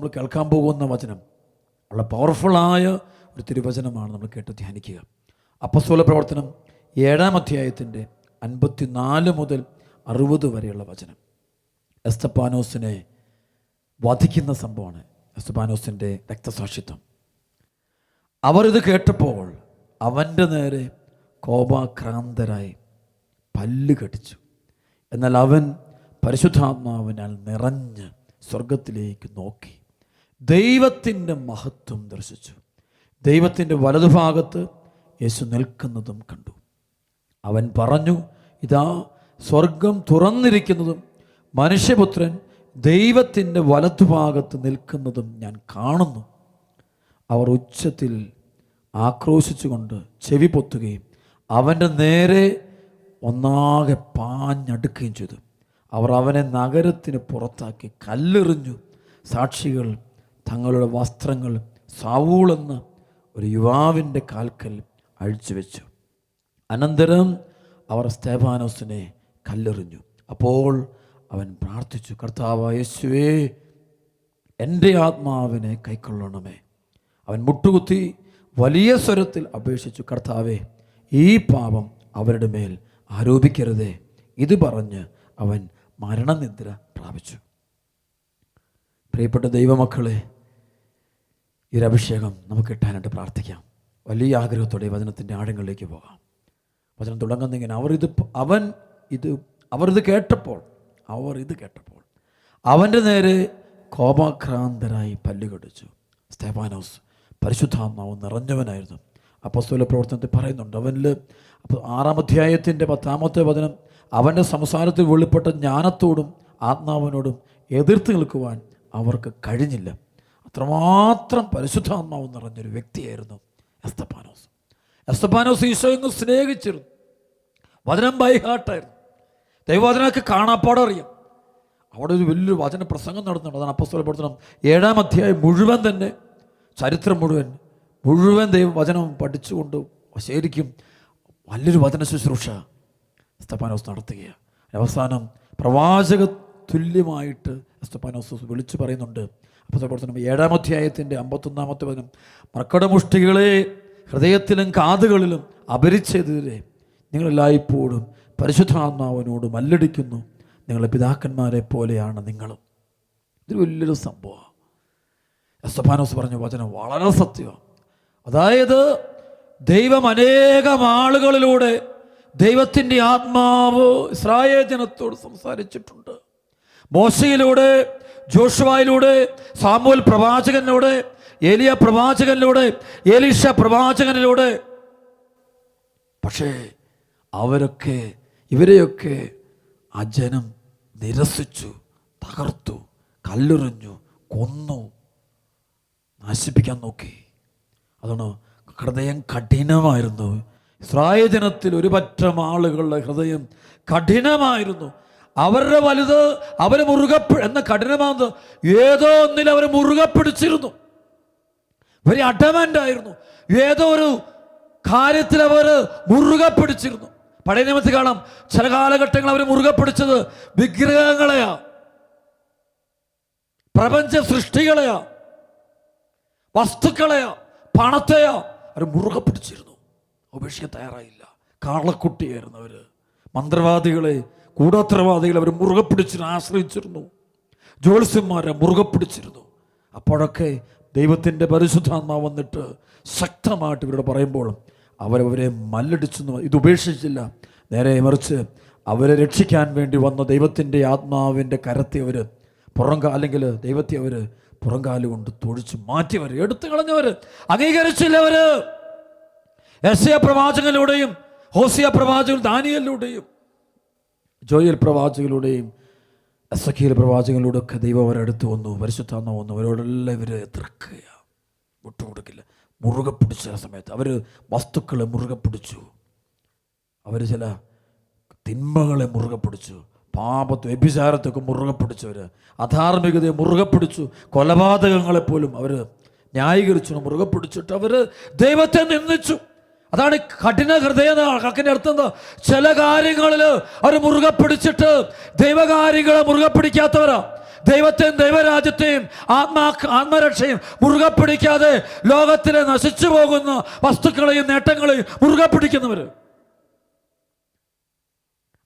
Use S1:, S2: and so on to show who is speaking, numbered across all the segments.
S1: നമ്മൾ കേൾക്കാൻ പോകുന്ന വചനം വളരെ പവർഫുള്ളായ ഒരു തിരുവചനമാണ് നമ്മൾ കേട്ട് ധ്യാനിക്കുക. അപ്പോസ്തല പ്രവർത്തനം 7-ാം അധ്യായത്തിൻ്റെ 54 മുതൽ 60 വരെയുള്ള വചനം. എസ്തപ്പാനോസിനെ വധിക്കുന്ന സംഭവമാണ്. എസ്തപ്പാനോസിൻ്റെ രക്തസാക്ഷിത്വം. അവർ ഇത് കേട്ടപ്പോൾ അവൻ്റെ നേരെ കോപാക്രാന്തരായി പല്ല് കടിച്ചു. എന്നാൽ അവൻ പരിശുദ്ധാത്മാവിനാൽ നിറഞ്ഞ് സ്വർഗത്തിലേക്ക് നോക്കി ദൈവത്തിൻ്റെ മഹത്വം ദർശിച്ചു. ദൈവത്തിൻ്റെ വലതുഭാഗത്ത് യേശു നിൽക്കുന്നതും കണ്ടു. അവൻ പറഞ്ഞു, ഇതാ സ്വർഗം തുറന്നിരിക്കുന്നതും മനുഷ്യപുത്രൻ ദൈവത്തിൻ്റെ വലതുഭാഗത്ത് നിൽക്കുന്നതും ഞാൻ കാണുന്നു. അവർ ഉച്ചത്തിൽ ആക്രോശിച്ചുകൊണ്ട് ചെവി പൊത്തുകയും അവൻ്റെ നേരെ ഒന്നാകെ പാഞ്ഞടുക്കുകയും ചെയ്തു. അവർ അവനെ നഗരത്തിന് പുറത്താക്കി കല്ലെറിഞ്ഞു. സാക്ഷികൾ തങ്ങളുടെ വസ്ത്രങ്ങൾ സാവൂളെന്ന ഒരു യുവാവിൻ്റെ കാൽക്കൽ അഴിച്ചു വെച്ചു. അനന്തരം അവർ സ്തെഫാനോസിനെ കല്ലെറിഞ്ഞു. അപ്പോൾ അവൻ പ്രാർത്ഥിച്ചു, കർത്താവായ യേശുവേ, എൻ്റെ ആത്മാവിനെ കൈക്കൊള്ളണമേ. അവൻ മുട്ടുകുത്തി വലിയ സ്വരത്തിൽ അപേക്ഷിച്ചു, കർത്താവേ, ഈ പാപം അവരുടെ മേൽ ആരോപിക്കരുതേ. ഇത് പറഞ്ഞ് അവൻ മരണനിദ്ര പ്രാപിച്ചു. പ്രിയപ്പെട്ട ദൈവമക്കളെ, ഈ ഒരു അഭിഷേകം നമുക്ക് കിട്ടാനായിട്ട് പ്രാർത്ഥിക്കാം. വലിയ ആഗ്രഹത്തോടെ വചനത്തിൻ്റെ ആഴങ്ങളിലേക്ക് പോകാം. വചനം തുടങ്ങുന്നിങ്ങനെ, അവർ ഇത് കേട്ടപ്പോൾ അവൻ്റെ നേരെ കോപാക്രാന്തരായി പല്ലുകടിച്ചു. സ്തെഫാനോസ് പരിശുദ്ധാത്മാവ് നിറഞ്ഞവനായിരുന്നു. അപ്പോസ്തല പ്രവർത്തനത്തിൽ പറയുന്നുണ്ട്, അവനിൽ 6-ാം അധ്യായത്തിൻ്റെ 10-ാമത്തെ വചനം, അവൻ്റെ സംസാരത്തിൽ വെളിപ്പെട്ട ജ്ഞാനത്തോടും ആത്മാവിനോടും എതിർത്ത് നിൽക്കുവാൻ അവർക്ക് കഴിഞ്ഞില്ല. അത്രമാത്രം പരിശുദ്ധാത്മാവ് നിറഞ്ഞൊരു വ്യക്തിയായിരുന്നു എസ്തപ്പാനോസ്. എസ്തപ്പാനോസ് ഈശോയെ സ്നേഹിച്ചിരുന്നു. വചനം ബൈഹാർട്ടായിരുന്നു. ദൈവവചനമൊക്കെ കാണാപ്പാടറിയാം. അവിടെ ഒരു വലിയൊരു വചന പ്രസംഗം നടത്തുന്നുണ്ട്. അതാണ് അപ്പോസ്തല പ്രവർത്തനം 7-ാം അധ്യായം മുഴുവൻ തന്നെ, ചരിത്രം മുഴുവൻ ദൈവവചനം പഠിച്ചുകൊണ്ട് ശരിക്കും വലിയൊരു വചന ശുശ്രൂഷ എസ്തപ്പാനോസ് നടത്തുകയാണ്. അവസാനം പ്രവാചക തുല്യമായിട്ട് എസ്തപ്പാനോസ് വിളിച്ചു പറയുന്നുണ്ട്. അപ്പോസ്തല പ്രവർത്തനം 7-ാം അധ്യായത്തിൻ്റെ 51-ാമത്തെ വചനം, മർക്കടമുഷ്ടികളെ ഹൃദയത്തിലും കാതുകളിലും അപരിച്ചെതിരെ നിങ്ങളെല്ലായ്പ്പോഴും പരിശുദ്ധാത്മാവിനോട് മല്ലടിക്കുന്നു. നിങ്ങളുടെ പിതാക്കന്മാരെ പോലെയാണ് നിങ്ങളും. ഇതൊരു വലിയൊരു സംഭവമാണ്. എസ്തപ്പാനോസ് പറഞ്ഞ വചനം വളരെ സത്യമാണ്. അതായത് ദൈവം അനേകം ആളുകളിലൂടെ ദൈവത്തിൻ്റെ ആത്മാവ് ഇസ്രായേൽ ജനത്തോട് സംസാരിച്ചിട്ടുണ്ട്. മോശയിലൂടെ, ജോഷുവയിലൂടെ, സാമുവേൽ പ്രവാചകനിലൂടെ, ഏലിയ പ്രവാചകനിലൂടെ, എലീശ പ്രവാചകനിലൂടെ. പക്ഷേ ഇവരെയൊക്കെ ആ ജനം നിരസിച്ചു, തകർത്തു, കല്ലെറിഞ്ഞു, കൊന്നു, നശിപ്പിക്കാൻ നോക്കി. അതുകൊണ്ട് ഹൃദയം കഠിനമായിരുന്നു. ഇസ്രായേൽ ജനത്തിൽ ഒരു പറ്റം ആളുകളുടെ ഹൃദയം കഠിനമായിരുന്നു. അവരുടെ വലുത് അവർ എന്ന കഠിനമാകുന്നത് ഏതോ ഒന്നിൽ അവർ മുറുകെ പിടിച്ചിരുന്നു. വെരി അഡമൻ്റ് ആയിരുന്നു. ഏതോ ഒരു കാര്യത്തിൽ അവർ മുറുകെ പിടിച്ചിരുന്നു. പഴയ നിയമത്തിൽ കാണാം, ചില കാലഘട്ടങ്ങൾ അവർ മുറുകെ പിടിച്ചത് വിഗ്രഹങ്ങളെയാ, പ്രപഞ്ച സൃഷ്ടികളെയാ, വസ്തുക്കളെയാ, പണത്തെയാ അവർ മുറുകെ പിടിച്ചിരുന്നു. ഉപേക്ഷിക്കാൻ തയ്യാറായില്ല. കാളക്കുട്ടിയായിരുന്നു അവർ. മന്ത്രവാദികളെ, കൂടോത്രവാദികളെ അവർ മുറുകെ പിടിച്ചിരുന്നു, ആശ്രയിച്ചിരുന്നു. ജ്യോത്സ്യന്മാരെ മുറുകെ പിടിച്ചിരുന്നു. അപ്പോഴൊക്കെ ദൈവത്തിൻ്റെ പരിശുദ്ധാത്മാവ് വന്നിട്ട് ശക്തമായിട്ട് ഇവരോട് പറയുമ്പോൾ അവരവരെ മല്ലടിച്ചെന്ന് ഇത് ഉപേക്ഷിച്ചില്ല. നേരെ മറിച്ച് അവരെ രക്ഷിക്കാൻ വേണ്ടി വന്ന ദൈവത്തിൻ്റെ ആത്മാവിൻ്റെ കരത്തെ അവർ അല്ലെങ്കിൽ ദൈവത്തെ അവർ പുറംകാല് കൊണ്ട് തൊഴിച്ച് മാറ്റിയവർ, എടുത്തു കളഞ്ഞവർ, അംഗീകരിച്ചില്ല. അവർ യെശയ്യാ പ്രവാചകനിലൂടെയും, ഹോസിയ പ്രവാചകൻ, ദാനിയേലിലൂടെയും, ജോയേൽ പ്രവാചകനിലൂടെയും, എസെക്കിയേൽ പ്രവാചകനിലൂടെ ഒക്കെ ദൈവം അവരെടുത്ത് വന്നു. പരിശുദ്ധാത്മാവ് വന്നു. അവരോടെല്ലാം ഇവർ എതിർക്കുക, വിട്ടുകൊടുക്കില്ല. മുറുകെ പിടിച്ച ചില സമയത്ത് അവർ വസ്തുക്കളെ മുറുകെ പിടിച്ചു. അവർ ചില തിന്മകളെ മുറുകെ പിടിച്ചു. പാപത്തും വ്യഭിചാരത്തൊക്കെ മുറുകെ പിടിച്ചവർ, അധാർമികതയെ മുറുകെ പിടിച്ചു. കൊലപാതകങ്ങളെപ്പോലും അവർ ന്യായീകരിച്ചു, മുറുകെ പിടിച്ചിട്ട് അവർ ദൈവത്തെ നിന്ദിച്ചു. അതാണ് കഠിന ഹൃദയം. കക്കിൻ്റെ അർത്ഥം എന്താ? ചില കാര്യങ്ങളിൽ അവർ മുറുകെ പിടിച്ചിട്ട് ദൈവകാര്യങ്ങളെ മുറുകെ പിടിക്കാത്തവരാ. ദൈവത്തെയും ദൈവരാജ്യത്തെയും ആത്മരക്ഷയും മുറുകെ പിടിക്കാതെ ലോകത്തിലെ നശിച്ചു പോകുന്ന വസ്തുക്കളെയും നേട്ടങ്ങളെയും മുറുകെ പിടിക്കുന്നവർ.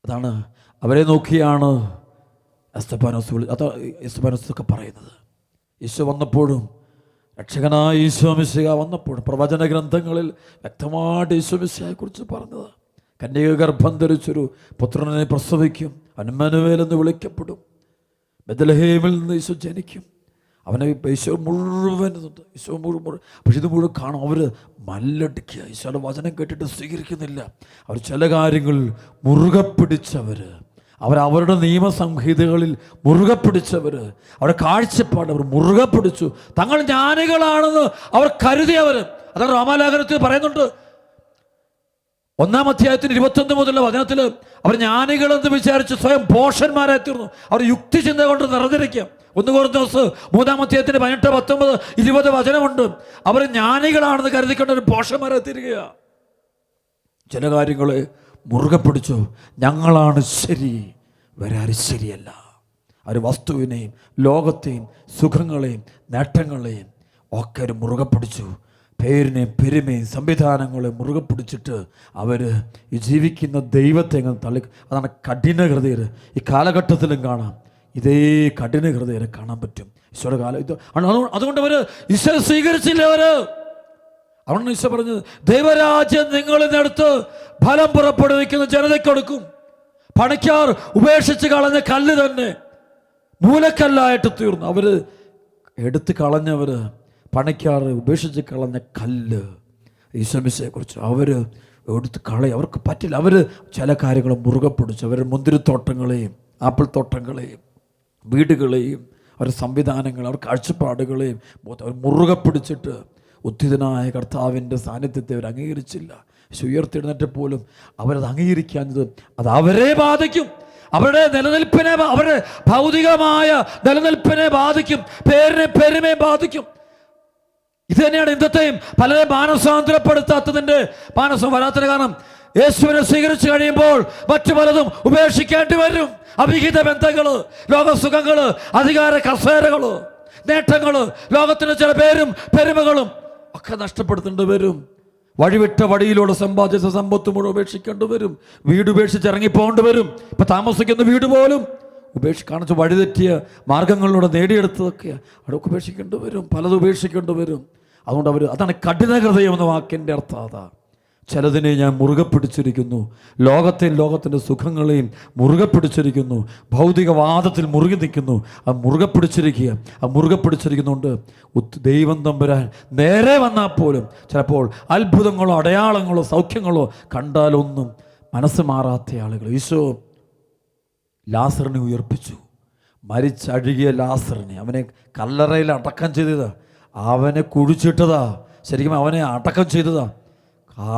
S1: അതാണ്, അവരെ നോക്കിയാണ് എസ്തഫാനോസൊക്കെ പറയുന്നത്. ഈശോ വന്നപ്പോഴും, രക്ഷകനായ ഈശോ മിശിഹ വന്നപ്പോഴും പ്രവചന ഗ്രന്ഥങ്ങളിൽ വ്യക്തമായിട്ട് ഈശോ മിശിഹയെ കുറിച്ച് പറഞ്ഞത്, കന്യക ഗർഭം ധരിച്ചൊരു പുത്രനെ പ്രസവിക്കും, ഇമ്മാനുവേൽ എന്ന് വിളിക്കപ്പെടും, ബെത്ലഹേമിൽ നിന്ന് ഈശോ ജനിക്കും. അവനെ ഈശോ മുഴുവൻ പക്ഷെ ഇത് മുഴുവൻ കാണും. അവർ മല്ലടിക്കുക, ഈശോയുടെ വചനം കേട്ടിട്ട് സ്വീകരിക്കുന്നില്ല. അവർ ചില കാര്യങ്ങൾ മുറുകെ പിടിച്ചവർ, അവരവരുടെ നിയമസംഹിതകളിൽ മുറുകെ പിടിച്ചവർ, അവരുടെ കാഴ്ചപ്പാട് അവർ മുറുകെ പിടിച്ചു. തങ്ങൾ ജ്ഞാനികളാണെന്ന് അവർ കരുതിയവർ. അതാണ് റോമാലേഖനത്തിൽ പറയുന്നുണ്ട്, 1-ാം അധ്യായത്തിന് 21 മുതലുള്ള വചനത്തിൽ അവർ ജ്ഞാനികളെന്ന് വിചാരിച്ച് സ്വയം പോഷന്മാരായി തീർന്നു. അവർ യുക്തിചിന്ത കൊണ്ട് നിറഞ്ഞിരിക്കാം. 1 കൊരിന്ത്യസ് 3-ാം അധ്യായത്തിന് 18, 19, 20 വചനമുണ്ട്. അവർ ജ്ഞാനികളാണെന്ന് കരുതിക്കൊണ്ട് ഒരു പോഷന്മാരായി തീരുകയാണ്. ചില കാര്യങ്ങളെ മുറുകെ പിടിച്ചു. ഞങ്ങളാണ് ശരി, വേറെ ആരും ശരിയല്ല. അവർ വസ്തുവിനെയും ലോകത്തെയും സുഖങ്ങളെയും നേട്ടങ്ങളെയും ഒക്കെ ഒരു മുറുകെ പിടിച്ചു. പേരിനെയും പെരുമയും സംവിധാനങ്ങളെ മുറുകെ പിടിച്ചിട്ട് അവർ ഈ ജീവിക്കുന്ന ദൈവത്തെ അങ്ങനെ തള്ളി. അതാണ് കഠിന ഹൃദയർ. ഈ കാലഘട്ടത്തിലും കാണാം, ഇതേ കഠിന ഹൃദയരെ കാണാൻ പറ്റും. ഈശോയുടെ കാലം ഇത്. അതുകൊണ്ട് അവർ ഈശോ സ്വീകരിച്ചില്ല. അതുകൊണ്ട് ഈശോ പറഞ്ഞത്, ദൈവരാജ്യം നിങ്ങളിൽ നിന്നെടുത്ത് ഫലം പുറപ്പെടുവിക്കുന്ന ജനതയ്ക്ക് കൊടുക്കും. പണിക്കാർ ഉപേക്ഷിച്ച് കളഞ്ഞ കല്ല് തന്നെ മൂലക്കല്ലായിട്ട് തീർന്നു. അവർ എടുത്ത് കളഞ്ഞവർ, പണിക്കാർ ഉപേക്ഷിച്ച് കളഞ്ഞ കല്ല് ഈശോ മിശിഹയെ കുറിച്ച് അവർ എടുത്ത് കളയും. അവർക്ക് പറ്റില്ല. അവർ ചില കാര്യങ്ങൾ മുറുകെ പിടിച്ചു. അവർ മുന്തിരിത്തോട്ടങ്ങളെയും ആപ്പിൾ തോട്ടങ്ങളെയും വീടുകളെയും അവരുടെ സംവിധാനങ്ങൾ, അവർ കാഴ്ചപ്പാടുകളെയും അവർ മുറുകെ പിടിച്ചിട്ട് ഉദ്ധിതനായ കർത്താവിൻ്റെ സാന്നിധ്യത്തെ അവർ അംഗീകരിച്ചില്ല. ഉയർത്തെഴുന്നേറ്റ് പോലും അവരത് അംഗീകരിക്കാഞ്ഞത് അത് അവരെ ബാധിക്കും. അവരുടെ നിലനിൽപ്പിനെ, അവരുടെ ഭൗതികമായ നിലനിൽപ്പിനെ ബാധിക്കും. പേരിനെ പെരുമയെ ബാധിക്കും. ഇത് തന്നെയാണ് ഇന്നത്തെയും പലരെ മാനസാന്തരപ്പെടുത്താത്തതിൻ്റെ മാനസം വരാത്തതിന് കാരണം. യേശുവിനെ സ്വീകരിച്ചു കഴിയുമ്പോൾ മറ്റു പലതും ഉപേക്ഷിക്കേണ്ടി വരും. അവിഹിത ബന്ധങ്ങൾ, ലോകസുഖങ്ങൾ, അധികാര കസേരകൾ, നേട്ടങ്ങൾ, ലോകത്തിന് ചില പേരും പെരുമകളും ഒക്കെ നഷ്ടപ്പെടുത്തേണ്ടി വരും. വഴിവിട്ട വഴിയിലൂടെ സമ്പാദിച്ച സമ്പത്ത് മുഴുവൻ ഉപേക്ഷിക്കേണ്ടി വരും. വീട് ഉപേക്ഷിച്ച് ഇറങ്ങിപ്പോകേണ്ടി വരും. ഇപ്പം താമസിക്കുന്ന വീട് പോലും കാണിച്ച് വഴിതെറ്റിയ മാർഗങ്ങളിലൂടെ നേടിയെടുത്തതൊക്കെ അതൊക്കെ ഉപേക്ഷിക്കേണ്ടി വരും. പലതും ഉപേക്ഷിക്കേണ്ടി വരും. അതുകൊണ്ട് അതാണ് കഠിന ഹൃദയം എന്ന വാക്കിൻ്റെ അർത്ഥം. അതാ, ചിലതിനെ ഞാൻ മുറുകെ പിടിച്ചിരിക്കുന്നു, ലോകത്തിൻ്റെ സുഖങ്ങളെയും മുറുകെ പിടിച്ചിരിക്കുന്നു, ഭൗതികവാദത്തിൽ മുറുകി നിൽക്കുന്നു. അത് മുറുകെ പിടിച്ചിരിക്കുക. അത് മുറുകെ പിടിച്ചിരിക്കുന്നുണ്ട്. ദൈവം തമ്പുരാൻ നേരെ വന്നാൽ പോലും ചിലപ്പോൾ അത്ഭുതങ്ങളോ അടയാളങ്ങളോ സൗഖ്യങ്ങളോ കണ്ടാലൊന്നും മനസ്സ് മാറാത്ത ആളുകൾ. ഈശോ ലാസറിനെ ഉയർപ്പിച്ചു. മരിച്ചഴുകിയ ലാസറിനെ, അവനെ കല്ലറയിൽ അടക്കം ചെയ്തതാ, അവനെ കുഴിച്ചിട്ടതാ, ശരിക്കും അവനെ അടക്കം ചെയ്തതാ.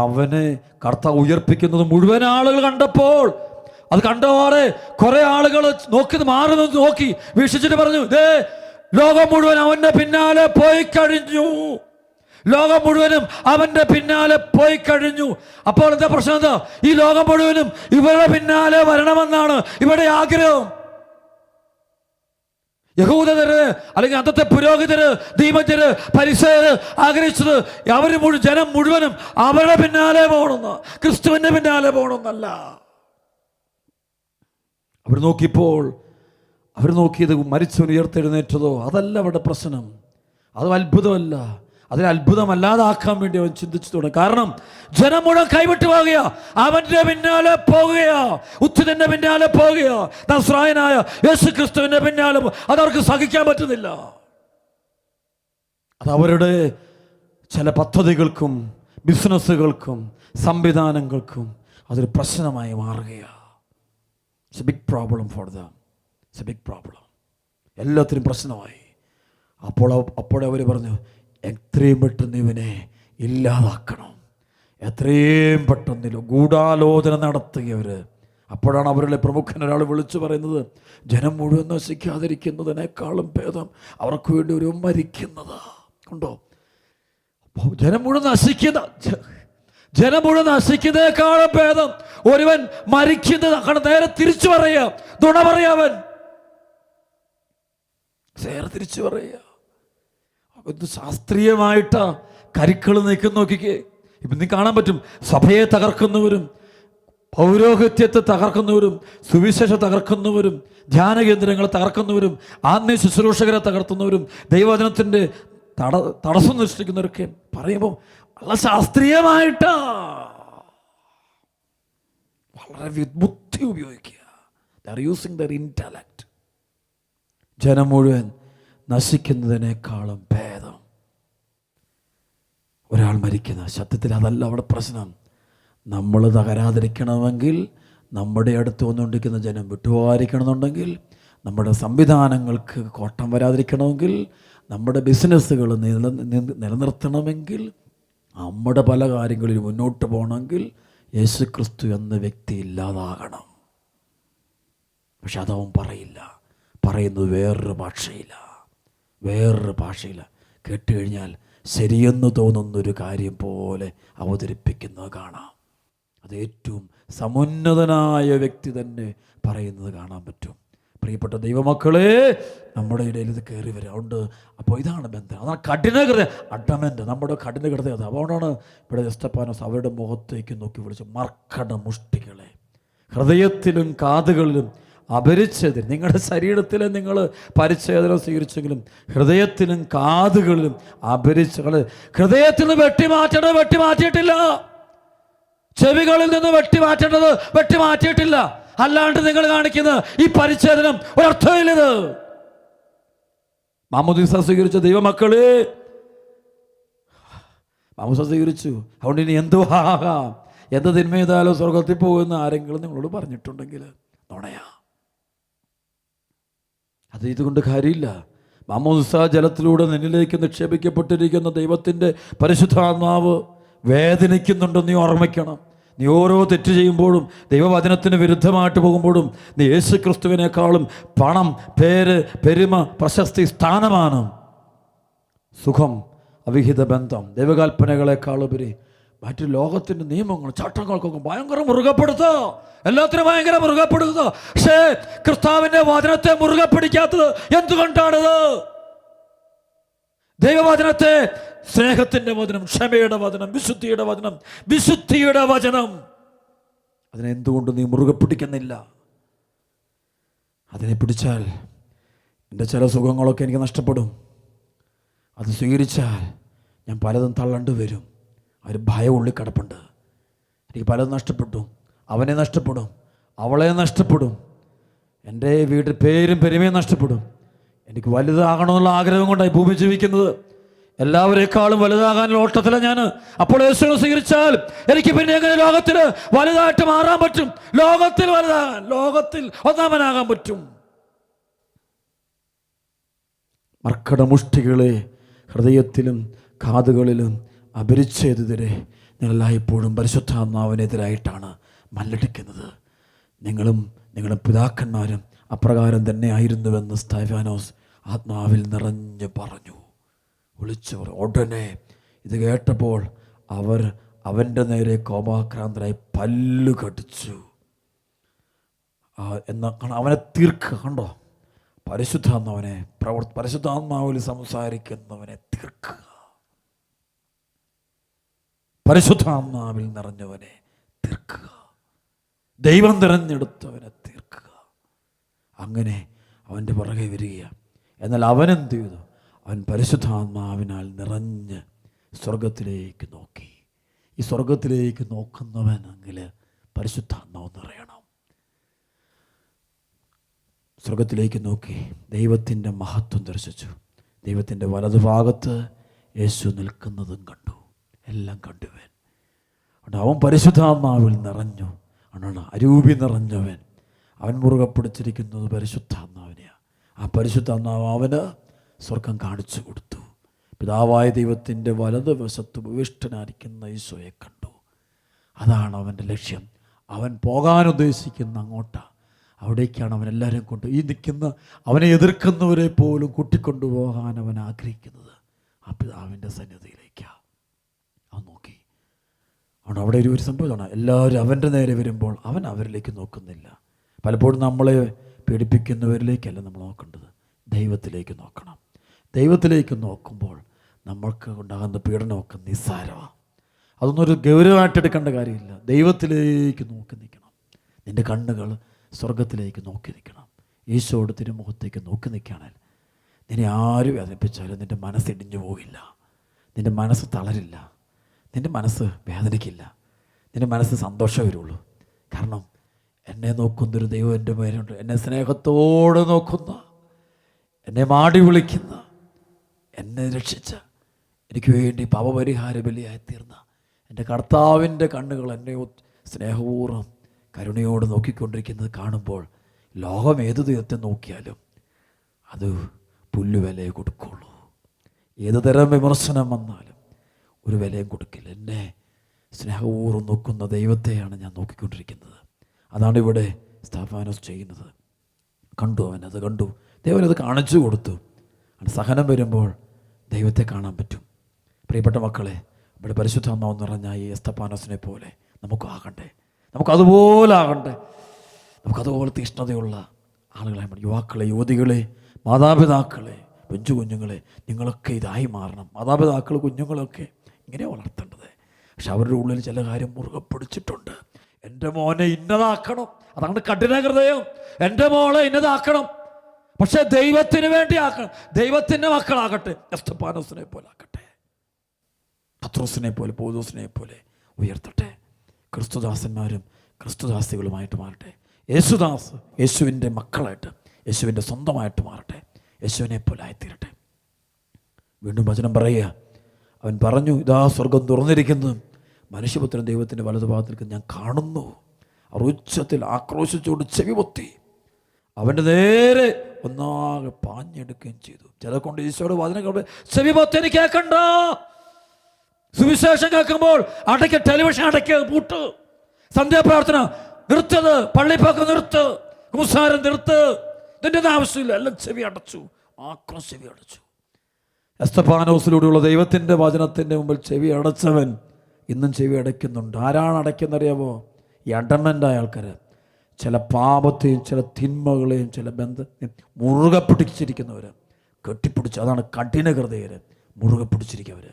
S1: അവനെ കർത്താവ് ഉയർപ്പിക്കുന്നത് മുഴുവൻ ആളുകൾ കണ്ടപ്പോൾ, അത് കണ്ടവാറെ കുറെ ആളുകൾ മാറുന്നത് നോക്കി വീക്ഷിച്ചിട്ട് പറഞ്ഞു, ലോകം മുഴുവൻ അവന്റെ പിന്നാലെ പോയി കഴിഞ്ഞു. ലോകം മുഴുവനും അവന്റെ പിന്നാലെ പോയി കഴിഞ്ഞു. അപ്പോൾ എന്താ പ്രശ്നം? എന്താ? ഈ ലോകം മുഴുവനും ഇവരുടെ പിന്നാലെ വരണമെന്നാണ് ഇവരുടെ ആഗ്രഹം. യഹൂദര് അല്ലെങ്കിൽ അന്നത്തെ പുരോഹിതര്, ദീപജ്ഞര്, പരിസയര് ആഗ്രഹിച്ചത് ജനം മുഴുവനും അവരുടെ പിന്നാലെ പോകണമെന്ന്, ക്രിസ്തുവിന്റെ പിന്നാലെ പോകണമെന്നല്ല. അവർ നോക്കിയത് മരിച്ചവൻ ഉയർത്തെഴുന്നേറ്റതോ അതല്ല അവരുടെ പ്രശ്നം. അതും അത്ഭുതമല്ല. അതിനെ അത്ഭുതമല്ലാതാക്കാൻ വേണ്ടി അവൻ ചിന്തിച്ചു തുടങ്ങി. കാരണം ജനം മുഴുവൻ കൈവിട്ടു പോകുകയാ, അവന്റെ പിന്നാലെ പോകുകയാ, ഉത്തിതന്റെ പിന്നാലെ പോകുകയാ, നസ്രായനായ യേശു ക്രിസ്തുവിന്റെ പിന്നാലെ. അതവർക്ക് സഹിക്കാൻ പറ്റുന്നില്ല. അത് അവരുടെ ചില പദ്ധതികൾക്കും ബിസിനസ്സുകൾക്കും സംവിധാനങ്ങൾക്കും അതൊരു പ്രശ്നമായി മാറുകയാ. It's a big problem for them. It's a big problem. എല്ലാത്തിനും പ്രശ്നമായി. അപ്പോഴവർ പറഞ്ഞു, എത്രയും പെട്ടെന്ന് ഇവനെ ഇല്ലാതാക്കണം. എത്രയും പെട്ടെന്ന് ഗൂഢാലോചന നടത്തുകയവർ. അപ്പോഴാണ് അവരുടെ പ്രമുഖൻ ഒരാൾ വിളിച്ചു പറയുന്നത്, ജനം മുഴുവൻ നശിക്കാതിരിക്കുന്നതിനേക്കാളും ഭേദം അവർക്ക് വേണ്ടി ഒരു മരിക്കുന്നതാ. കണ്ടോ? ജനം മുഴുവൻ നശിക്കുന്നതിനേക്കാളും ഭേദം ഒരുവൻ മരിക്കുന്നത്. നേരെ തിരിച്ചു പറയാം, നുണ പറയാവൻ. വേർതിരിച്ച് പറയുക. ഇത് ശാസ്ത്രീയമായിട്ടാ കരുക്കൾ നീക്കുന്ന. നോക്കിക്കേ, ഇപ്പം നീ കാണാൻ പറ്റും സഭയെ തകർക്കുന്നവരും പൗരോഹിത്യത്തെ തകർക്കുന്നവരും സുവിശേഷം തകർക്കുന്നവരും ധ്യാന കേന്ദ്രങ്ങളെ തകർക്കുന്നവരും ആത്മീയ ശുശ്രൂഷകരെ തകർക്കുന്നവരും ദൈവവചനത്തിൻ്റെ തടസ്സം സൃഷ്ടിക്കുന്നവരൊക്കെ പറയുമ്പോൾ വളരെ ശാസ്ത്രീയമായിട്ടാ, വളരെ ബുദ്ധി ഉപയോഗിക്കുക. They are using their intellect. ജനം മുഴുവൻ നശിക്കുന്നതിനേക്കാളും ഭേദം ഒരാൾ മരിക്കുന്ന. സത്യത്തിൽ അതല്ല അവിടെ പ്രശ്നം. നമ്മൾ തകരാതിരിക്കണമെങ്കിൽ, നമ്മുടെ അടുത്ത് വന്നുകൊണ്ടിരിക്കുന്ന ജനം വിട്ടുപോകാതിരിക്കണമെന്നുണ്ടെങ്കിൽ, നമ്മുടെ സംവിധാനങ്ങൾക്ക് കോട്ടം വരാതിരിക്കണമെങ്കിൽ, നമ്മുടെ ബിസിനസ്സുകൾ നിലനിർത്തണമെങ്കിൽ, നമ്മുടെ പല കാര്യങ്ങളിൽ മുന്നോട്ട് പോകണമെങ്കിൽ യേശുക്രിസ്തു എന്ന വ്യക്തി ഇല്ലാതാകണം. പക്ഷെ അതവൻ പറയില്ല. പറയുന്നത് വേറൊരു ഭാഷയില്ല. കേട്ട് കഴിഞ്ഞാൽ ശരിയെന്ന് തോന്നുന്നൊരു കാര്യം പോലെ അവതരിപ്പിക്കുന്നത് കാണാം. അത് ഏറ്റവും സമുന്നതനായ വ്യക്തി തന്നെ പറയുന്നത് കാണാൻ പറ്റും. പ്രിയപ്പെട്ട ദൈവമക്കളെ, നമ്മുടെ ഇടയിൽ ഇത് കയറി വരിക. അതുകൊണ്ട് അപ്പോൾ ഇതാണ് ബന്ധം, അതാണ് കഠിനഹൃദയ അഡമൻ്റ്, നമ്മുടെ കഠിനഹൃദയ. അതുകൊണ്ടാണ് ഇവിടെ എസ്തപ്പാനോസ് അവരുടെ മുഖത്തേക്ക് നോക്കി വിളിച്ചു, മർക്കട മുഷ്ടികളെ, ഹൃദയത്തിലും കാതുകളിലും അപരിച്ഛേദന. നിങ്ങളുടെ ശരീരത്തിൽ നിങ്ങൾ പരിച്ഛേദന സ്വീകരിച്ചെങ്കിലും ഹൃദയത്തിലും കാതുകളിലും അപരിച്ഛേദന. ഹൃദയത്തിൽ നിന്ന് വെട്ടിമാറ്റിയിട്ടില്ല. ചെവികളിൽ നിന്ന് വെട്ടിമാറ്റിയിട്ടില്ല. അല്ലാണ്ട് നിങ്ങൾ കാണിക്കുന്ന ഈ പരിച്ഛേദനം ഒരർത്ഥമില്ലത്. മാമോദീസ സ്വീകരിച്ച ദൈവമക്കളെ, മാമോദീസ സ്വീകരിച്ചു, അതുകൊണ്ട് ഇനി എന്തോ ആകാം, എന്ത് തിന്മ ചെയ്താലോ സ്വർഗത്തിൽ പോകുന്ന ആരെങ്കിലും നിങ്ങളോട് പറഞ്ഞിട്ടുണ്ടെങ്കിൽ നുണയാ. അത് ഇതുകൊണ്ട് കാര്യമില്ല. മാമോദീസ ജലത്തിലൂടെ നിന്നിലേക്ക് നിക്ഷേപിക്കപ്പെട്ടിരിക്കുന്ന ദൈവത്തിൻ്റെ പരിശുദ്ധാത്മാവ് വേദനിക്കുന്നുണ്ടെന്ന് നീ ഓർമ്മിക്കണം. നീ ഓരോ തെറ്റ് ചെയ്യുമ്പോഴും, ദൈവവചനത്തിന് വിരുദ്ധമായിട്ട് പോകുമ്പോഴും, നീ യേശു ക്രിസ്തുവിനേക്കാളും പണം, പേര്, പെരുമ, പ്രശസ്തി, സ്ഥാനമാനം, സുഖം, അവിഹിത ബന്ധം, ദൈവകൽപ്പനകളെക്കാളുപരി മറ്റു ലോകത്തിൻ്റെ നിയമങ്ങൾ, ചട്ടങ്ങൾക്കൊക്കെ ഭയങ്കര മുറുകപ്പെടുത്തുക, എല്ലാത്തിനും ഭയങ്കര മുറുകപ്പെടുത്തുക. പക്ഷേ കർത്താവിൻ്റെ വചനത്തെ മുറുകെ പിടിക്കാത്തത് എന്തുകൊണ്ടാണത്? ദൈവവചനത്തെ, സ്നേഹത്തിൻ്റെ വചനം, ക്ഷമയുടെ വചനം, വിശുദ്ധിയുടെ വചനം, അതിനെന്തുകൊണ്ട് നീ മുറുകെ പിടിക്കുന്നില്ല? അതിനെ പിടിച്ചാൽ എൻ്റെ ചില സുഖങ്ങളൊക്കെ എനിക്ക് നഷ്ടപ്പെടും. അത് സ്വീകരിച്ചാൽ ഞാൻ പലതും തള്ളേണ്ടി വരും. ഒരു ഭയം ഉള്ളിൽ കിടപ്പുണ്ട്. എനിക്ക് പലതും നഷ്ടപ്പെട്ടു. അവനെ നഷ്ടപ്പെടും, അവളെ നഷ്ടപ്പെടും, എൻ്റെ വീട്ടിൽ പേരും പെരുമയും നഷ്ടപ്പെടും. എനിക്ക് വലുതാകണമെന്നുള്ള ആഗ്രഹം കൊണ്ടായി ഭൂമി ജീവിക്കുന്നത്. എല്ലാവരെക്കാളും വലുതാകാനുള്ള ഓട്ടത്തിലാണ് ഞാൻ. അപ്പോൾ യേശുവിനെ സ്വീകരിച്ചാൽ എനിക്ക് പിന്നെ എങ്ങനെ ലോകത്തിൽ വലുതായിട്ട് മാറാൻ പറ്റും? ലോകത്തിൽ ഒന്നാമനാകാൻ പറ്റും. മർക്കടമുഷ്ടികളെ, ഹൃദയത്തിലും കാതുകളിലും അപരിച്ഛേദിതരെ, നിങ്ങളെല്ലായ്പ്പോഴും പരിശുദ്ധാത്മാവിനെതിരായിട്ടാണ് മല്ലടിക്കുന്നത്. നിങ്ങളുടെ പിതാക്കന്മാരും അപ്രകാരം തന്നെ ആയിരുന്നുവെന്ന് സ്തെഫാനോസ് ആത്മാവിൽ നിറഞ്ഞ് പറഞ്ഞു, വിളിച്ചവർ. ഉടനെ ഇത് കേട്ടപ്പോൾ അവൻ്റെ നേരെ കോപാക്രാന്തരായി പല്ലു കടിച്ചു. അവനെ തീർക്കുക. കണ്ടോ, പരിശുദ്ധാത്മാവിൽ സംസാരിക്കുന്നവനെ തീർക്കുക, പരിശുദ്ധാത്മാവിൽ നിറഞ്ഞവനെ തീർക്കുക, ദൈവം തിരഞ്ഞെടുത്തവനെ തീർക്കുക. അങ്ങനെ അവൻ്റെ പുറകെ വരികയാണ്. എന്നാൽ അവനെന്ത് ചെയ്തു? അവൻ പരിശുദ്ധാത്മാവിനാൽ നിറഞ്ഞ് സ്വർഗത്തിലേക്ക് നോക്കി. ഈ സ്വർഗത്തിലേക്ക് നോക്കുന്നവനെങ്കിൽ പരിശുദ്ധാത്മാവ് നിറയണം. സ്വർഗത്തിലേക്ക് നോക്കി ദൈവത്തിൻ്റെ മഹത്വം ദർശിച്ചു. ദൈവത്തിൻ്റെ വലതുഭാഗത്ത് യേശു നിൽക്കുന്നതും കണ്ടു. എല്ലാം കണ്ടുവൻ. അവൻ പരിശുദ്ധാത്മാവിൽ നിറഞ്ഞു. അരൂപി നിറഞ്ഞവൻ. അവൻ മുറുകെ പിടിച്ചിരിക്കുന്നത് പരിശുദ്ധാത്മാവിനെയാണ്. ആ പരിശുദ്ധാത്മാവ് അവന് സ്വർഗം കാണിച്ചു കൊടുത്തു. പിതാവായ ദൈവത്തിൻ്റെ വലതുവശത്ത് ഉപവിഷ്ടനായിരിക്കുന്ന ഈശോയെ കണ്ടു. അതാണ് അവൻ്റെ ലക്ഷ്യം. അവൻ പോകാൻ ഉദ്ദേശിക്കുന്ന അങ്ങോട്ടാണ്. അവിടേക്കാണ് അവൻ എല്ലാവരെയും കൊണ്ട്, ഈ നിൽക്കുന്ന അവനെ എതിർക്കുന്നവരെ പോലും കൂട്ടിക്കൊണ്ടുപോകാൻ അവൻ ആഗ്രഹിക്കുന്നത് ആ പിതാവിൻ്റെ സന്നിധിയിലേക്കാണ്. അവൻ നോക്കി. അതുകൊണ്ട് അവിടെ ഒരു സംഭവമാണ്, എല്ലാവരും അവൻ്റെ നേരെ വരുമ്പോൾ അവൻ അവരിലേക്ക് നോക്കുന്നില്ല. പലപ്പോഴും നമ്മളെ പീഡിപ്പിക്കുന്നവരിലേക്കല്ല നമ്മൾ നോക്കേണ്ടത്, ദൈവത്തിലേക്ക് നോക്കണം. ദൈവത്തിലേക്ക് നോക്കുമ്പോൾ നമ്മൾക്ക് ഉണ്ടാകുന്ന പീഡനമൊക്കെ നിസ്സാരമാണ്. അതൊന്നും ഒരു ഗൗരവമായിട്ട് എടുക്കേണ്ട കാര്യമില്ല. ദൈവത്തിലേക്ക് നോക്കി നിൽക്കണം. നിൻ്റെ കണ്ണുകൾ സ്വർഗത്തിലേക്ക് നോക്കി നിൽക്കണം. ഈശോയുടെ തിരുമുഖത്തേക്ക് നോക്കി നിൽക്കുകയാണെങ്കിൽ നിന്നെ ആര് വേദനിപ്പിച്ചാലും നിൻ്റെ മനസ്സ് ഇടിഞ്ഞു പോകില്ല, നിൻ്റെ മനസ്സ് തളരില്ല, നിൻ്റെ മനസ്സ് വേദനിക്കില്ല, നിൻ്റെ മനസ്സ് സന്തോഷം വരുള്ളൂ. കാരണം എന്നെ നോക്കുന്നൊരു ദൈവം എൻ്റെ പേരുണ്ട്. എന്നെ സ്നേഹത്തോടെ നോക്കുന്ന, എന്നെ മാടി വിളിക്കുന്ന, എന്നെ രക്ഷിച്ച, എനിക്ക് വേണ്ടി പാപപരിഹാര ബലിയായി തീർന്ന എൻ്റെ കർത്താവിൻ്റെ കണ്ണുകൾ എന്നെ സ്നേഹപൂർവ്വം കരുണയോട് നോക്കിക്കൊണ്ടിരിക്കുന്നത് കാണുമ്പോൾ ലോകം ഏത് ദൈവത്തെ നോക്കിയാലും അത് പുല്ലുവിലയെ കൊടുക്കുള്ളൂ. ഏത് തരം വിമർശനം വന്നാലും ഒരു വിലയും കൊടുക്കില്ല. എന്നെ സ്നേഹപൂർവ്വം നോക്കുന്ന ദൈവത്തെയാണ് ഞാൻ നോക്കിക്കൊണ്ടിരിക്കുന്നത്. അതാണ് ഇവിടെ സ്തഫാനോസ് ചെയ്യുന്നത്. കണ്ടു, അവനത് കണ്ടു, ദൈവനത് കാണിച്ചു കൊടുത്തു. സഹനം വരുമ്പോൾ ദൈവത്തെ കാണാൻ പറ്റും. പ്രിയപ്പെട്ട മക്കളെ, ഇവിടെ പരിശുദ്ധാത്മാവ് നിറഞ്ഞ ഈ സ്തഫാനോസിനെ പോലെ നമുക്കാകണ്ടേ, നമുക്കതുപോലെ ആകണ്ടേ, നമുക്കതുപോലെ തീഷ്ണതയുള്ള ആളുകളെ, യുവാക്കളെ, യുവതികളെ, മാതാപിതാക്കളെ, പെഞ്ചു കുഞ്ഞുങ്ങളെ, നിങ്ങളൊക്കെ ഇതായി മാറണം. മാതാപിതാക്കൾ കുഞ്ഞുങ്ങളൊക്കെ ഇങ്ങനെ വളർത്തേണ്ടത്. പക്ഷെ അവരുടെ ഉള്ളിൽ ചില കാര്യം മുറുകെ പിടിച്ചിട്ടുണ്ട്. എൻ്റെ മോനെ ഇന്നതാക്കണം, അതാണ് കഠിന ഹൃദയം. എൻ്റെ മോളെ ഇന്നതാക്കണം, പക്ഷെ ദൈവത്തിന് വേണ്ടി ആക്കണം. ദൈവത്തിൻ്റെ മക്കളാകട്ടെ. സ്തഫാനോസിനെ പോലെ ആക്കട്ടെ, പത്രോസിനെ പോലെ, പൗലോസിനെ പോലെ ഉയർത്തട്ടെ. ക്രിസ്തുദാസന്മാരും ക്രിസ്തുദാസികളുമായിട്ട് മാറട്ടെ. യേശുദാസ് യേശുവിൻ്റെ മക്കളായിട്ട്, യേശുവിൻ്റെ സ്വന്തമായിട്ട് മാറട്ടെ. യേശുവിനെ പോലെ ആയിത്തീരട്ടെ. വീണ്ടും വചനം പറയുക, അവൻ പറഞ്ഞു, ഇതാ സ്വർഗം തുറന്നിരിക്കുന്നു, മനുഷ്യപുത്രൻ ദൈവത്തിൻ്റെ വലതുഭാഗത്തിൽ ഞാൻ കാണുന്നു. അവർ ഉച്ചത്തിൽ ആക്രോശിച്ചുകൊണ്ട് ചെവി പൊത്തി അവൻ്റെ നേരെ ഒന്നാകെ പാഞ്ഞെടുക്കുകയും ചെയ്തു. ചില കൊണ്ട് ഈശോയുടെ വചനം കേൾക്കുമ്പോൾ ചെവി പൊത്തി എനിക്ക് കേൾക്കണ്ട. സുവിശേഷം കേൾക്കുമ്പോൾ അടയ്ക്ക്, ടെലിവിഷൻ അടയ്ക്ക്, പൂട്ട്, സന്ധ്യാപ്രാർത്ഥന നിർത്തത്, പള്ളിപ്പോക്ക് നിർത്ത്, കുസാരം നിർത്ത്, ഇതിൻ്റെ ഒന്നും ആവശ്യമില്ല. എല്ലാം ചെവി അടച്ചു, ആക്രം ചെവി അടച്ചു. സ്തഫാനോസിലൂടെയുള്ള ദൈവത്തിൻ്റെ വചനത്തിൻ്റെ മുമ്പിൽ ചെവി അടച്ചവൻ ഇന്നും ചെവി അടയ്ക്കുന്നുണ്ട്. ആരാണ് അടയ്ക്കുന്നറിയാമോ? ഈ അഡമൻ്റായ ആൾക്കാർ. ചില പാപത്തെയും ചില തിന്മകളെയും ചില ബന്ധത്തെയും മുറുകെ പിടിച്ചിരിക്കുന്നവർ, കെട്ടിപ്പിടിച്ച്, അതാണ് കഠിന ഹൃദയർ, മുറുകെ പിടിച്ചിരിക്കുന്നവർ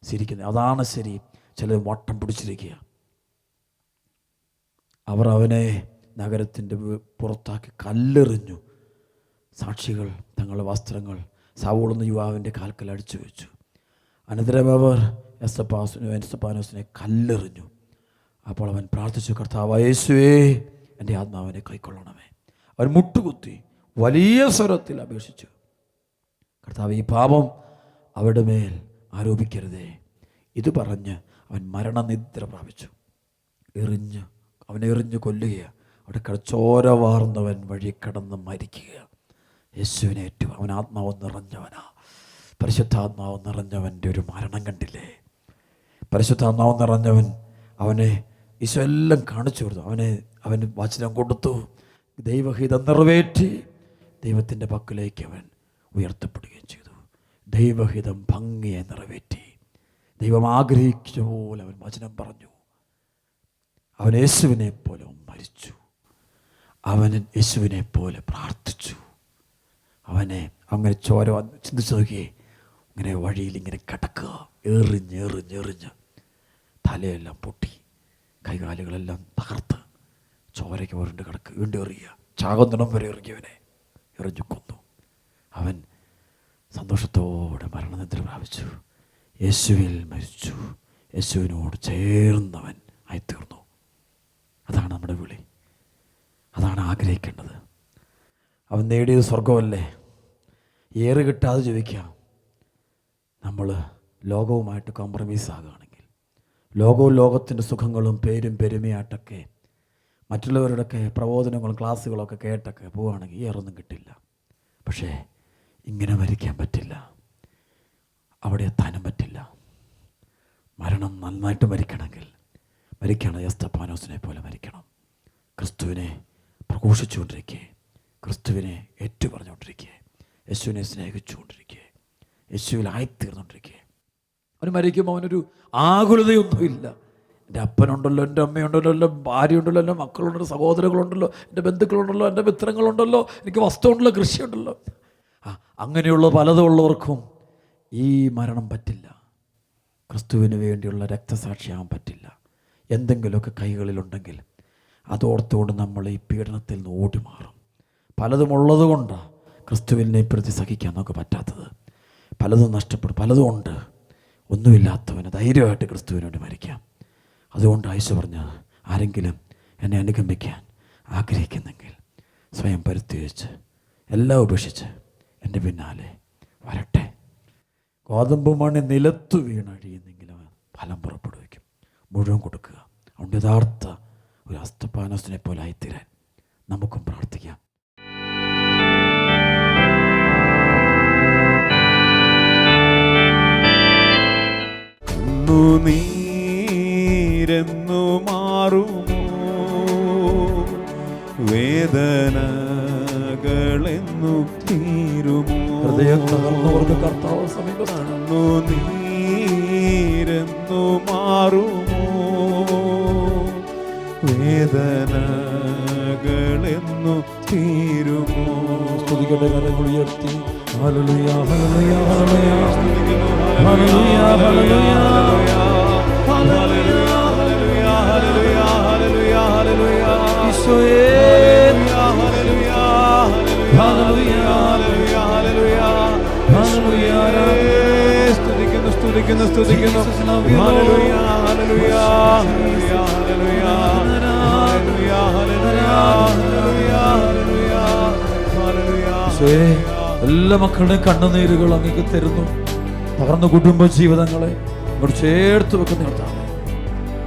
S1: ശരിക്കുന്നത്. അതാണ് ശരി. ചിലർ വട്ടം പിടിച്ചിരിക്കുക. അവർ അവനെ നഗരത്തിൻ്റെ പുറത്താക്കി കല്ലെറിഞ്ഞു. സാക്ഷികൾ തങ്ങളുടെ വസ്ത്രങ്ങൾ സൗളെന്ന യുവാവിൻ്റെ കാൽക്കൽ അടിച്ചു വെച്ചു. അനന്തരം അവർ സ്തഫാനോസിനെ കല്ലെറിഞ്ഞു. അപ്പോൾ അവൻ പ്രാർത്ഥിച്ചു, കർത്താവായ യേശുവേ, എൻ്റെ ആത്മാവിനെ കൈക്കൊള്ളണമേ. അവൻ മുട്ടുകുത്തി വലിയ സ്വരത്തിൽ അപേക്ഷിച്ചു, കർത്താവ്, ഈ പാപം അവരുടെ മേൽ ആരോപിക്കരുതേ. ഇത് പറഞ്ഞ് അവൻ മരണനിദ്ര പ്രാപിച്ചു. അവനെ എറിഞ്ഞ് കൊല്ലുകയാണ്. അവിടെ ചോര വാർന്നവൻ വഴി കിടന്ന് മരിക്കുക. യേശുവിനെ ഏറ്റു. അവൻ ആത്മാവ് നിറഞ്ഞവനാ. പരിശുദ്ധാത്മാവ് നിറഞ്ഞവൻ്റെ ഒരു മരണം കണ്ടില്ലേ? പരിശുദ്ധാത്മാവ് നിറഞ്ഞവൻ അവനെ ഈശോ എല്ലാം കാണിച്ചു കൊടുത്തു. അവന് വചനം കൊടുത്തു. ദൈവഹിതം നിറവേറ്റി ദൈവത്തിൻ്റെ പക്കലേക്ക് അവൻ ഉയർത്തപ്പെടുകയും ചെയ്തു. ദൈവഹിതം ഭംഗിയെ നിറവേറ്റി. ദൈവം ആഗ്രഹിച്ച പോലെ അവൻ വചനം പറഞ്ഞു. അവൻ യേശുവിനെ പോലെ മരിച്ചു. അവൻ യേശുവിനെ പോലെ പ്രാർത്ഥിച്ചു. അവനെ അങ്ങനെ ചോര ചിന്തിച്ചു നോക്കി. ഇങ്ങനെ വഴിയിൽ ഇങ്ങനെ കിടക്കുക, എറിഞ്ഞ് തലയെല്ലാം പൊട്ടി, കൈകാലുകളെല്ലാം തകർത്ത് ചോരയ്ക്ക് ഉരുണ്ട് കിടക്കുക. വീണ്ടും എറിയുക, ചാകുന്നിടം വരെ എറിഞ്ഞവനെ എറിഞ്ഞു കൊന്നു. അവൻ സന്തോഷത്തോടെ മരണനിദ്ര പ്രാപിച്ചു. യേശുവിൽ മരിച്ചു. യേശുവിനോട് ചേർന്നവൻ ആയിത്തീർന്നു. അതാണ് നമ്മുടെ വിളി. അതാണ് ആഗ്രഹിക്കേണ്ടത്. അവൻ നേടിയത് സ്വർഗമല്ലേ? ഏറ് കിട്ടാതെ ചോദിക്കാം. നമ്മൾ ലോകവുമായിട്ട് കോംപ്രമൈസ് ആകുകയാണെങ്കിൽ, ലോകവും ലോകത്തിൻ്റെ സുഖങ്ങളും പേരും പെരുമയായിട്ടൊക്കെ മറ്റുള്ളവരുടെയൊക്കെ പ്രബോധനങ്ങളും ക്ലാസ്സുകളൊക്കെ കേട്ടൊക്കെ പോവുകയാണെങ്കിൽ ഏറൊന്നും കിട്ടില്ല. പക്ഷേ ഇങ്ങനെ മരിക്കാൻ പറ്റില്ല, അവിടെ എത്താനും പറ്റില്ല. മരണം നന്നായിട്ട് മരിക്കണമെങ്കിൽ മരിക്കണം സ്തഫാനോസിനെ പോലെ മരിക്കണം. ക്രിസ്തുവിനെ പ്രഘോഷിച്ചുകൊണ്ടിരിക്കുക, ക്രിസ്തുവിനെ ഏറ്റുപറഞ്ഞുകൊണ്ടിരിക്കുക, യേശുവിനെ സ്നേഹിച്ചുകൊണ്ടിരിക്കുക, യേശുവിലായിത്തീർന്നുകൊണ്ടിരിക്കുക. അവന് മരിക്കുമ്പോൾ അവനൊരു ആകുലതയൊന്നുമില്ല. എൻ്റെ അപ്പനുണ്ടല്ലോ, എൻ്റെ അമ്മയുണ്ടല്ലോ, എൻ്റെ ഭാര്യയുണ്ടല്ലോ, എൻ്റെ മക്കളുണ്ടല്ലോ, സഹോദരങ്ങളുണ്ടല്ലോ, എൻ്റെ ബന്ധുക്കളുണ്ടല്ലോ, എൻ്റെ മിത്രങ്ങളുണ്ടല്ലോ, എനിക്ക് വസ്തുണ്ടല്ലോ, കൃഷിയുണ്ടല്ലോ. അങ്ങനെയുള്ള പലതുള്ളവർക്കും ഈ മരണം പറ്റില്ല. ക്രിസ്തുവിന് വേണ്ടിയുള്ള രക്തസാക്ഷിയാകാൻ പറ്റില്ല. എന്തെങ്കിലുമൊക്കെ കൈകളിലുണ്ടെങ്കിൽ അതോർത്തുകൊണ്ട് നമ്മൾ ഈ പീഡനത്തിൽ നിന്ന് ഓടി മാറും. പലതും ഉള്ളത് കൊണ്ടാണ് ക്രിസ്തുവിനെ പ്രതി സഹിക്കാൻ നമുക്ക് പറ്റാത്തത്. പലതും നഷ്ടപ്പെടും, പലതും ഉണ്ട്. ഒന്നുമില്ലാത്തവന് ധൈര്യമായിട്ട് ക്രിസ്തുവിന് വേണ്ടി മരിക്കാം. അതുകൊണ്ട് യേശു പറഞ്ഞത്, ആരെങ്കിലും എന്നെ അനുഗമിക്കാൻ ആഗ്രഹിക്കുന്നെങ്കിൽ സ്വയം പരുത്തി വെച്ച് എല്ലാം ഉപേക്ഷിച്ച് എൻ്റെ പിന്നാലെ വരട്ടെ. ഗോതമ്പ് മണി നിലത്തു വീണഴിയുന്നെങ്കിലും ഫലം പുറപ്പെടുവിക്കും. മുഴുവൻ കൊടുക്കുക. അതുകൊണ്ട് യഥാർത്ഥ ഒരു അസ്തപാനസിനെ പോലെ ആയിത്തീരാൻ നമുക്കും പ്രാർത്ഥിക്കാം.
S2: നീരെന്നു മാറുമോ, വേദനകളെന്നു തീരുമോ?
S1: ഹൃദയം തകർന്നവർക്ക് കർത്താവ് സമീപമാണ്.
S2: നീരെന്നു മാറുമോ, വേദനകളെന്നു തീരുമോ?
S1: സ്തുതിക്കട്ടെ, കരങ്ങൾ ഉയർത്തി. Hallelujah, hallelujah, hallelujah, hallelujah, hallelujah, hallelujah, hallelujah, hallelujah, hallelujah, ഈശോയേ, ഹല്ലേലൂയ, ഹല്ലേലൂയ, ഹല്ലേലൂയ, ഹല്ലേലൂയ, സ്തുതിക്കുന്നു, സ്തുതിക്കുന്നു, സ്തുതിക്കുന്നു. Hallelujah, hallelujah, hallelujah, hallelujah, hallelujah, hallelujah, hallelujah. ഈശോയേ, എല്ലാ മക്കളുടെയും കണ്ണുനീരുകൾ അങ്ങേക്ക് തരുന്നു. തകർന്ന കുടുംബ ജീവിതങ്ങളെ ഇവിടെ ചേർത്ത് വെക്കുന്ന കർത്താവേ,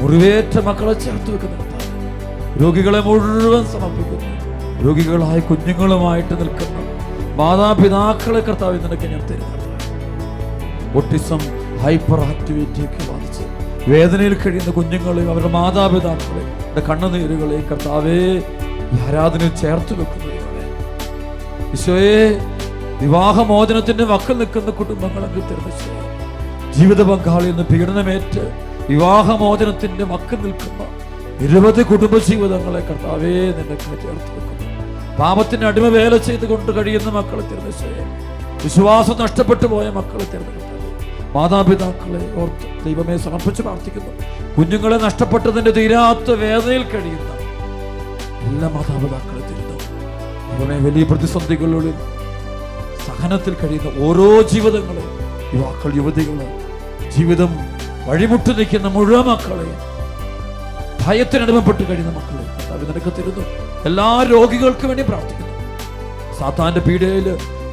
S1: മുറിവേറ്റ മക്കളെ ചേർത്ത് വെക്കുന്ന കർത്താവേ, രോഗികളെ മുഴുവൻ സമർപ്പിക്കുന്നു. രോഗികളായ കുഞ്ഞുങ്ങളുമായിട്ട് നിൽക്കുന്ന മാതാപിതാക്കളെ കർത്താവേ നിനക്ക് ഞാൻ തരുന്നു. ഓട്ടിസം, ഹൈപ്പർ ആക്ടിവിറ്റി ഒക്കെ ബാധിച്ച് വേദനയിൽ കഴിയുന്ന കുഞ്ഞുങ്ങളെയും അവരുടെ മാതാപിതാക്കളെയും കണ്ണുനീരുകളെയും കർത്താവേ ഈ ആരാധനയിൽ ചേർത്ത് വെക്കുന്നു. ഈശോയെ, വിവാഹമോചനത്തിന്റെ വക്കിൽ നിൽക്കുന്ന കുടുംബങ്ങളെങ്കിൽ തരുന്ന ജീവിത പങ്കാളിയിൽ നിന്ന് പീഡനമേറ്റ് വിവാഹമോചനത്തിന്റെ വക്കിൽ നിൽക്കുന്ന നിരവധി കുടുംബജീവിതങ്ങളെ കർത്താവേ നിനക്ക് ചേർത്ത് വെക്കുന്നു. പാപത്തിന് അടിമ വേല ചെയ്തുകൊണ്ട് കഴിയുന്ന മക്കളെ തരുന്ന വിശ്വാസം നഷ്ടപ്പെട്ടു പോയ മക്കളെ തരുന്ന കർത്താവേ, മാതാപിതാക്കളെ ഓർത്ത് ദൈവമേ സമർപ്പിച്ച് പ്രാർത്ഥിക്കുന്നു. കുഞ്ഞുങ്ങളെ നഷ്ടപ്പെട്ടതിന്റെ തീരാത്ത വേദനയിൽ കഴിയുന്ന എല്ലാ മാതാപിതാക്കളെ തരുന്നു. ദൈവമേ, വലിയ പ്രതിസന്ധികളിൽ സഹനത്തിൽ കഴിയുന്ന ഓരോ ജീവിതങ്ങളെ, യുവാക്കൾ, യുവതികൾ, ജീവിതം വഴിമുട്ടി നിൽക്കുന്ന മുഴുവൻ മക്കളെ, ഭയത്തിനടിമപ്പെട്ട് കഴിയുന്ന മക്കളെ നിനക്ക് തരുന്നു. എല്ലാ രോഗികൾക്കും വേണ്ടി പ്രാർത്ഥിക്കുന്നു. സാത്താന്റെ പീഡയിൽ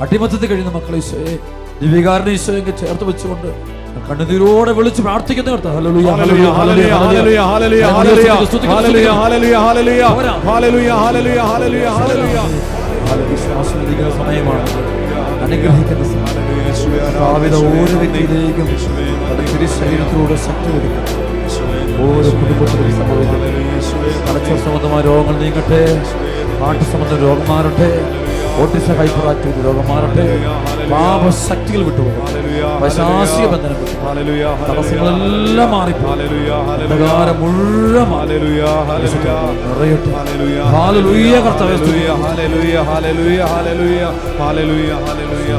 S1: അടിമത്തത്തിൽ കഴിയുന്ന മക്കളെ ഈശോയെ, ദിവികാരനെ ഈശോയെ ചേർത്ത് വെച്ചുകൊണ്ട് കണ്ണുനീരോടെ വിളിച്ച് പ്രാർത്ഥിക്കുന്ന കർത്താവേ, hallelujah, hallelujah, hallelujah, hallelujah, hallelujah, hallelujah, hallelujah, hallelujah, hallelujah, hallelujah, hallelujah, hallelujah, hallelujah. വിശ്വാസത്തിന്റെ സമയമാണ്, അനുഗ്രഹിക്കുന്ന സമയം. ഓരോ വ്യക്തിയിലേക്കും തിരുശരീരത്തിലൂടെ ശക്തി കൊടുക്കും. ഓരോ കുടുംബത്തിലും സംഭവിക്കും. തലച്ചോർ സംബന്ധമായ രോഗങ്ങൾ നീങ്ങട്ടെ, ഹാർട്ട് സംബന്ധ രോഗം മാറട്ടെ, ഓട്ടിസം, ഹൈപ്പർ ആക്ടിവിറ്റി രോഗം മാറട്ടെ, പാപശക്തികൾ വിട്ടുപോകും, പൈശാചിക ബന്ധനം വിട്ടു, തടസ്സങ്ങളെല്ലാം മാറിപ്പോ, അന്ധകാരം മുഴുവൻ നിറയട്ടെ. ഹല്ലേലൂയ, കർത്താവേ,
S2: hallelujah, hallelujah, hallelujah, hallelujah, hallelujah, hallelujah.